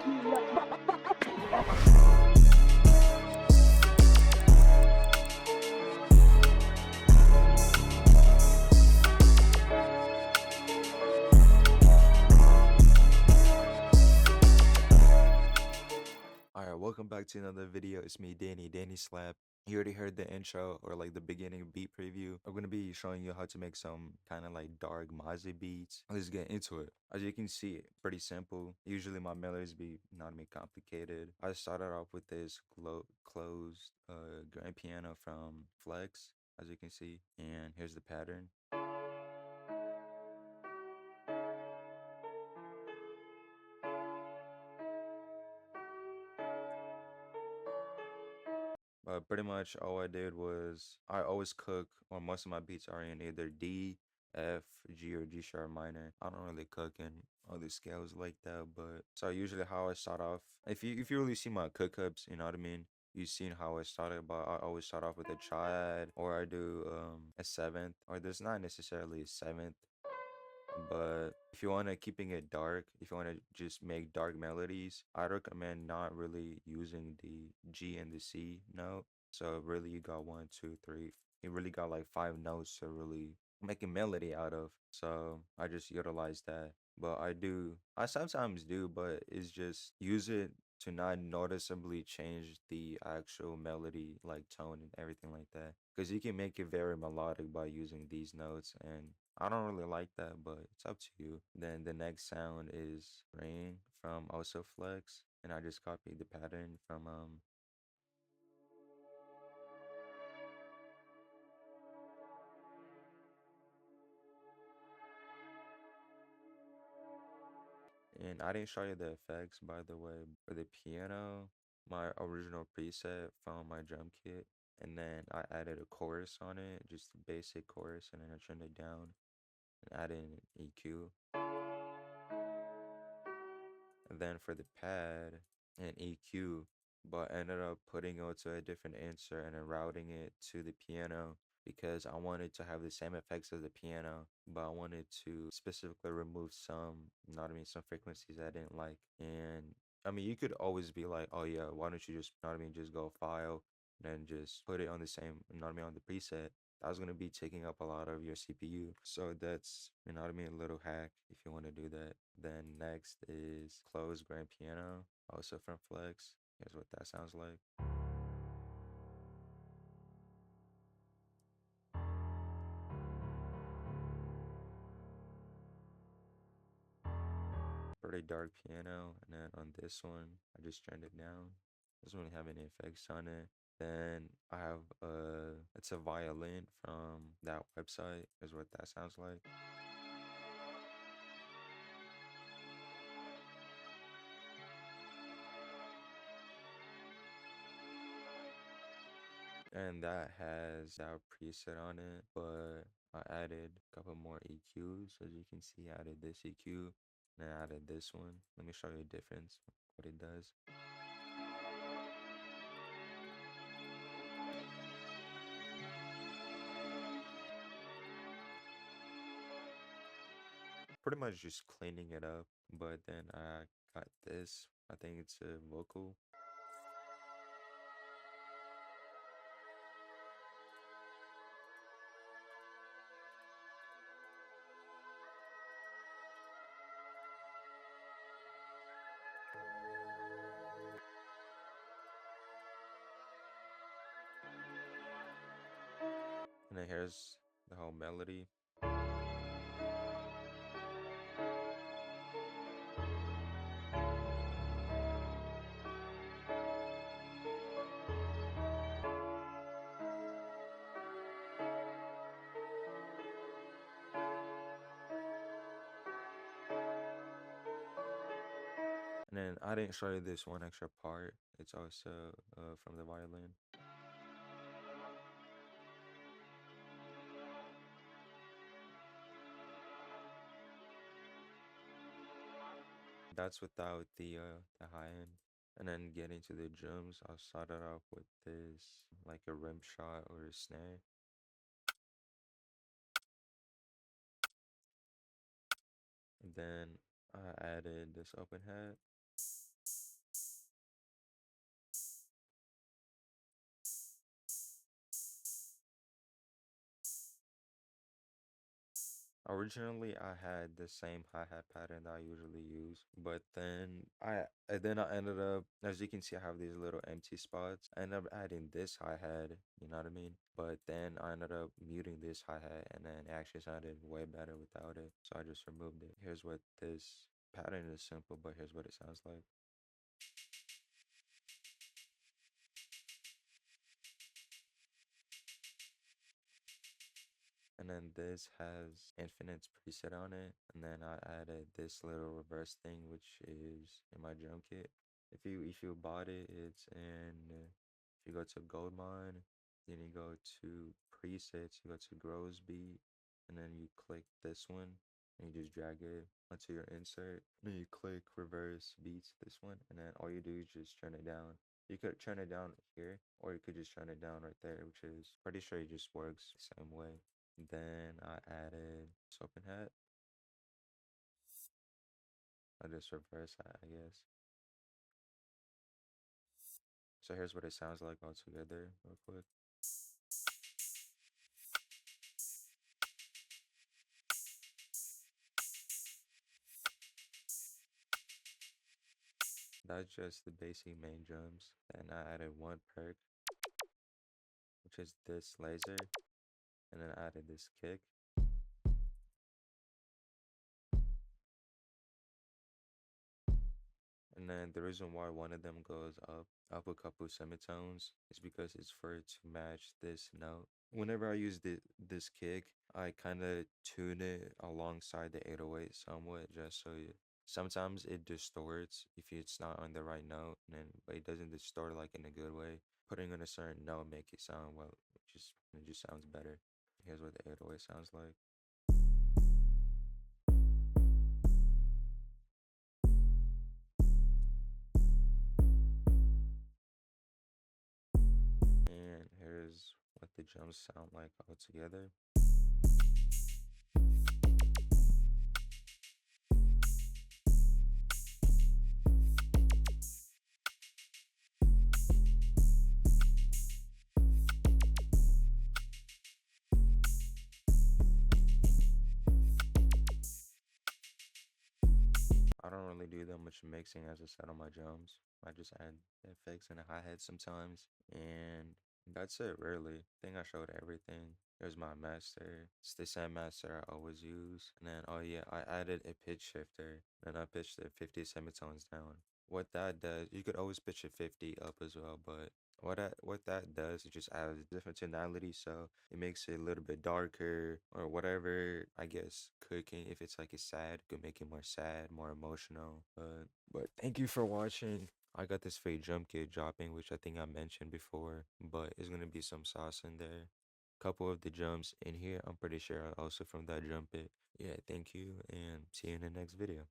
Alright, welcome back to another video. It's me, Danny Slap. You already heard the intro or like the beginning beat preview. I'm gonna be showing you how to make some kind of like dark MOZZY beats. Let's get into it. As you can see, pretty simple. Usually my melodies be not me complicated. I started off with this closed grand piano from Flex, as you can see, and here's the pattern. But pretty much all I did was I always cook, or most of my beats are in either D, F, G, or G sharp minor. I don't really cook in other scales like that, but so usually how I start off, if you really see my cook ups, you know what I mean. You've seen how I started, but I always start off with a triad, or I do a seventh, or there's not necessarily a seventh. But if you want to keeping it dark, if you want to just make dark melodies, I recommend not really using the G and the C note. So really you got one, two, three. You really got like five notes to really make a melody out of. So I just utilize that. But I sometimes do, but it's just use it to not noticeably change the actual melody, like tone and everything like that. Because you can make it very melodic by using these notes, and I don't really like that, but it's up to you. Then the next sound is Rain from Also Flex, and I just copied the pattern from and I didn't show you the effects, by the way. For the piano, my original preset from my drum kit, and then I added a chorus on it, just a basic chorus, and then I turned it down and added an EQ. And then for the pad and EQ, but I ended up putting it to a different insert and then routing it to the piano because I wanted to have the same effects as the piano, but I wanted to specifically remove some, you know what I mean, some frequencies I didn't like. And I mean, you could always be like, oh yeah, why don't you just, you know what I mean, just go file and then just put it on the same, you know what I mean, on the preset. That was gonna be taking up a lot of your CPU. So that's, you know what I mean, a little hack if you want to do that. Then next is Close Grand Piano, also from Flex. Here's what that sounds like. Pretty dark piano. And then on this one, I just turned it down. Doesn't really have any effects on it. Then I have it's a violin from that website. Is what that sounds like. And that has that preset on it, but I added a couple more EQs. As you can see, I added this EQ and I added this one. Let me show you the difference, what it does. Pretty much just cleaning it up, but then I got this. I think it's a vocal. And then here's the whole melody. And then I didn't show you this one extra part. It's also from the violin. That's without the high end. And then getting to the drums, I'll start it off with this, like a rim shot or a snare. And then I added this open hat. Originally, I had the same hi-hat pattern that I usually use, but then I ended up, as you can see, I have these little empty spots. I ended up adding this hi-hat, you know what I mean? But then I ended up muting this hi-hat, and then it actually sounded way better without it, so I just removed it. Here's what this pattern is simple, but here's what it sounds like. And then this has infinite preset on it, and then I added this little reverse thing, which is in my drum kit. If you bought it, it's in. If you go to gold mine, then you go to presets, you go to grows beat, and then you click this one, and you just drag it onto your insert. Then you click reverse beats this one, and then all you do is just turn it down. You could turn it down here, or you could just turn it down right there, which is pretty sure it just works the same way. Then I added soaping hat. I just reverse hat, I guess. So here's what it sounds like all together, real quick. That's just the basic main drums. And I added one perk, which is this laser. And then I added this kick. And then the reason why one of them goes up a couple semitones is because it's for it to match this note. Whenever I use this kick, I kind of tune it alongside the 808 somewhat, just so sometimes it distorts if it's not on the right note, and then but it doesn't distort like in a good way. Putting on a certain note make it sound well, it just sounds better. Here's what the 808 sounds like. And here's what the drums sound like all together. I don't really do that much mixing as I said on my drums. I just add effects and a hi-hat sometimes, and that's it really. I think I showed everything. Here's my master. It's the same master I always use. And then, oh yeah, I added a pitch shifter, and I pitched it 50 semitones down. What that does, you could always pitch it 50 up as well, but what that does, it just adds different tonality, so it makes it a little bit darker or whatever. I guess cooking, if it's like a sad, could make it more sad, more emotional. But thank you for watching. I got this fake drum kit dropping, which I think I mentioned before, but it's gonna be some sauce in there. Couple of the drums in here, I'm pretty sure are also from that drum pit. Yeah, thank you, and see you in the next video.